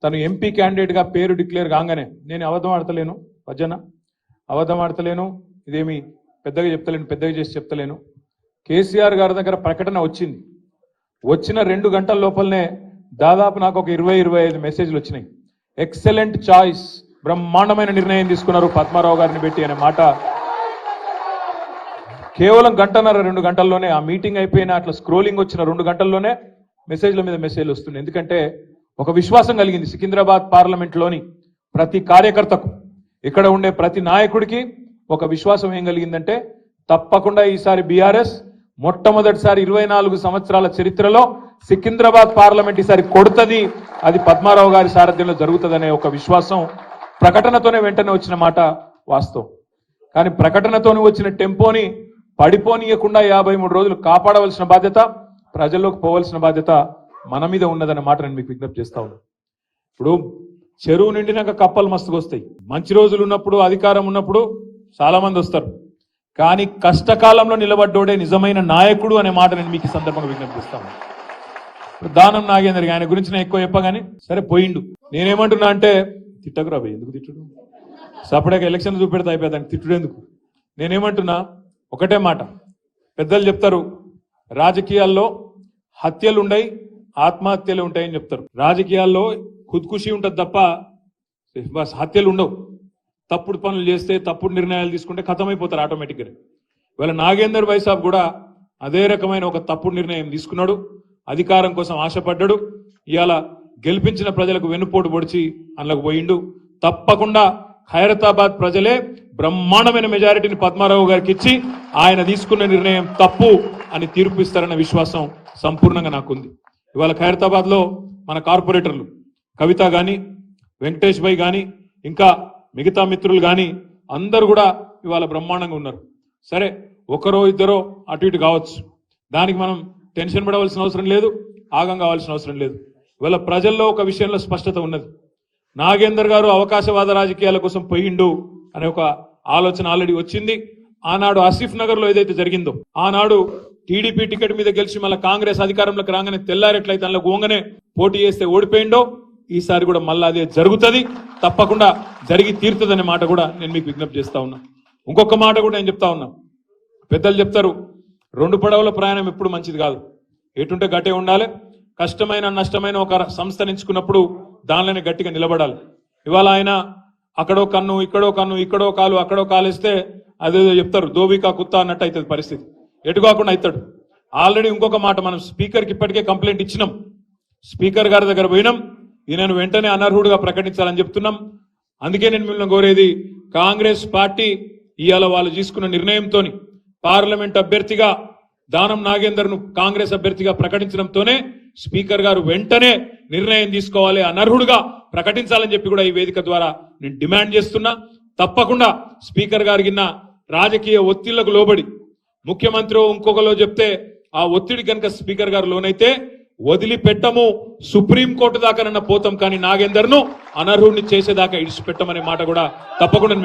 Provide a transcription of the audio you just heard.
తను ఎంపీ క్యాండిడేట్గా పేరు డిక్లేర్ కాగానే నేను అబద్ధం ఆడతలేను భజన, అబద్ధం ఆడతలేను, ఇదేమి పెద్దగా చెప్తలేను, పెద్దగా చేసి చెప్తలేను. కేసీఆర్ గారి దగ్గర ప్రకటన వచ్చింది. వచ్చిన 2 గంటల లోపలనే దాదాపు నాకు ఒక 20-25 మెసేజ్లు వచ్చినాయి. ఎక్సలెంట్ చాయిస్, బ్రహ్మాండమైన నిర్ణయం తీసుకున్నారు పద్మారావు గారిని పెట్టి అనే మాట కేవలం 1.5-2 గంటల్లోనే, ఆ మీటింగ్ అయిపోయిన అట్లా స్క్రోలింగ్ వచ్చిన 2 గంటల్లోనే మెసేజ్ల మీద మెసేజ్లు వస్తున్నాయి. ఎందుకంటే ఒక విశ్వాసం కలిగింది సికింద్రాబాద్ పార్లమెంట్లోని ప్రతి కార్యకర్తకు, ఇక్కడ ఉండే ప్రతి నాయకుడికి ఒక విశ్వాసం ఏం కలిగిందంటే తప్పకుండా ఈసారి బీఆర్ఎస్ మొట్టమొదటిసారి 24 సంవత్సరాల చరిత్రలో సికింద్రాబాద్ పార్లమెంట్ ఈసారి కొడుతుంది, అది పద్మారావు గారి సారథ్యంలో జరుగుతుందనే ఒక విశ్వాసం ప్రకటనతోనే వెంటనే వచ్చిన మాట వాస్తవం. కానీ ప్రకటనతోనే వచ్చిన టెంపోని పడిపోనీయకుండా 53 రోజులు కాపాడవలసిన బాధ్యత, ప్రజల్లోకి పోవలసిన బాధ్యత మన మీద ఉన్నదన్న మాట నేను మీకు విజ్ఞప్తి చేస్తా ఉన్నాను. ఇప్పుడు చెరువు నిండినాక కప్పలు మస్తుగా వస్తాయి. మంచి రోజులు ఉన్నప్పుడు, అధికారం ఉన్నప్పుడు చాలా మంది వస్తారు. కానీ కష్టకాలంలో నిలబడ్డోడే నిజమైన నాయకుడు అనే మాట నేను మీకు ఈ సందర్భంగా విజ్ఞప్తి చేస్తాను. ఇప్పుడు దానం నాగేందర్ ఆయన గురించి నేను ఎక్కువ చెప్పగానే సరే పోయిండు. నేనేమంటున్నా అంటే తిట్టకు రాబోయ్, ఎందుకు తిట్టుడు, సపరేట్గా ఎలక్షన్ చూపెడితే అయిపోయి దానికి తిట్టుడు ఎందుకు. నేనేమంటున్నా ఒకటే మాట, పెద్దలు చెప్తారు రాజకీయాల్లో హత్యలు ఉండయి ఆత్మహత్యలు ఉంటాయని చెప్తారు. రాజకీయాల్లో ఖుద్కుషి ఉంటుంది తప్ప బస్ హత్యలు ఉండవు. తప్పుడు పనులు చేస్తే, తప్పుడు నిర్ణయాలు తీసుకుంటే ఖతమైపోతారు ఆటోమేటిక్గా. ఇవాళ నాగేందర్ భాయ్ సాబ్ కూడా అదే రకమైన ఒక తప్పుడు నిర్ణయం తీసుకున్నాడు, అధికారం కోసం ఆశపడ్డాడు. ఇవాళ గెలిపించిన ప్రజలకు వెన్నుపోటు పొడిచి అందులోకి పోయిండు. తప్పకుండా ఖైరతాబాద్ ప్రజలే బ్రహ్మాండమైన మెజారిటీని పద్మారావు గారికి ఇచ్చి ఆయన తీసుకున్న నిర్ణయం తప్పు అని తీర్పు ఇస్తారన్న విశ్వాసం సంపూర్ణంగా నాకుంది. ఇవాళ ఖైరతాబాద్ లో మన కార్పొరేటర్లు కవిత గాని, వెంకటేష్ భాయ్ గాని, ఇంకా మిగతా మిత్రులు గాని అందరూ కూడా ఇవాళ బ్రహ్మాండంగా ఉన్నారు. సరే ఒకరో ఇద్దరో అటు ఇటు కావచ్చు, దానికి మనం టెన్షన్ పడవలసిన అవసరం లేదు, ఆగం కావాల్సిన అవసరం లేదు. ఇవాళ ప్రజల్లో ఒక విషయంలో స్పష్టత ఉన్నది. నాగేందర్ గారు అవకాశవాద రాజకీయాల కోసం పోయిండు అనే ఒక ఆలోచన ఆల్రెడీ వచ్చింది. ఆనాడు ఆసిఫ్ నగర్ లో ఏదైతే జరిగిందో, ఆనాడు టీడీపీ టికెట్ మీద గెలిచి మళ్ళీ కాంగ్రెస్ అధికారంలోకి రాగానే తెల్లారెట్లయితే అందులో ఓంగనే పోటీ చేస్తే ఓడిపోయిండో, ఈసారి కూడా మళ్ళీ అదే జరుగుతుంది, తప్పకుండా జరిగి తీరుతుందనే మాట కూడా నేను మీకు విజ్ఞప్తి చేస్తా ఉన్నా. ఇంకొక మాట కూడా నేను చెప్తా ఉన్నా, పెద్దలు చెప్తారు 2 పడవల ప్రయాణం ఎప్పుడు మంచిది కాదు, ఎటుంటే గట్టే ఉండాలి. కష్టమైన నష్టమైన ఒక సంస్థ ఎంచుకున్నప్పుడు దానిలోనే గట్టిగా నిలబడాలి. ఇవాళ ఆయన అక్కడో కన్ను, ఇక్కడో కన్ను, ఇక్కడో కాలు, అక్కడో కాలేస్తే అదేదో చెప్తారు దోబికా కుత్తా అన్నట్టు అవుతుంది పరిస్థితి, ఎటు కాకుండా అవుతాడు. ఆల్రెడీ ఇంకొక మాట, మనం స్పీకర్కి ఇప్పటికే కంప్లైంట్ ఇచ్చినాం, స్పీకర్ గారి దగ్గర పోయినాం, ఈయనను వెంటనే అనర్హుడుగా ప్రకటించాలని చెప్తున్నాం. అందుకే నేను మిమ్మల్ని కోరేది, కాంగ్రెస్ పార్టీ ఇవాళ వాళ్ళు తీసుకున్న నిర్ణయంతో పార్లమెంట్ అభ్యర్థిగా దానం నాగేందర్ ను కాంగ్రెస్ అభ్యర్థిగా ప్రకటించడంతోనే స్పీకర్ గారు వెంటనే నిర్ణయం తీసుకోవాలి, అనర్హుడుగా ప్రకటించాలని చెప్పి కూడా ఈ వేదిక ద్వారా నేను డిమాండ్ చేస్తున్నా. తప్పకుండా స్పీకర్ గారికి రాజకీయ ఒత్తిళ్లకు లోబడి ముఖ్యమంత్రి ఇంకొకలో చెప్తే ఆ ఒత్తిడి కనుక స్పీకర్ గారు లోనైతే వదిలిపెట్టము, సుప్రీంకోర్టు దాకానన్నా పోతాం, కానీ నాగేందర్ ను అనర్హుడిని చేసేదాకా ఇడిచిపెట్టమనే మాట కూడా తప్పకుండా